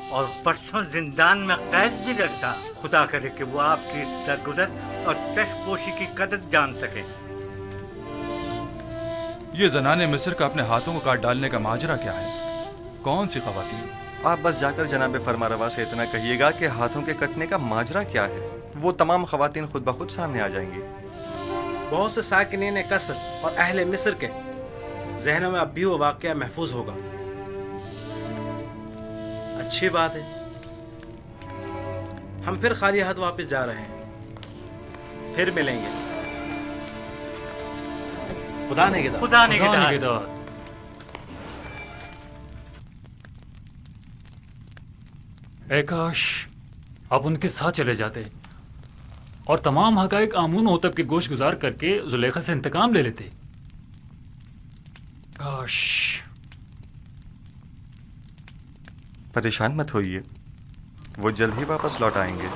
اور پرسوں زندان میں قید بھی رکھتا. خدا کرے کہ وہ آپ کی اس درگزر اور چشم پوشی کی قدر جان سکے. یہ زنان مصر کا اپنے ہاتھوں کو کاٹ ڈالنے کا ماجرا کیا ہے؟ کون سی خواتین؟ آپ بس جا کر جناب فرما روا سے اتنا کہیے گا کہ ہاتھوں کے کٹنے کا ماجرا کیا ہے. وہ تمام خواتین خود بخود سامنے آ جائیں گی. بہت سے ساکنین قصر اور اہل مصر کے ذہنوں میں اب بھی وہ واقعہ محفوظ ہوگا. اچھی بات ہے. ہم پھر خالی ہاتھ واپس جا رہے ہیں. پھر ملیں گے. خدا نگہدار. خدا نگہدار. اے کاش آپ ان کے ساتھ چلے جاتے اور تمام حقائق آمون ہوتب کے گوش گزار کر کے زلیخا سے انتقام لے لیتے. کاش. پریشان مت ہوئیے، وہ جلد ہی واپس لوٹ آئیں گے.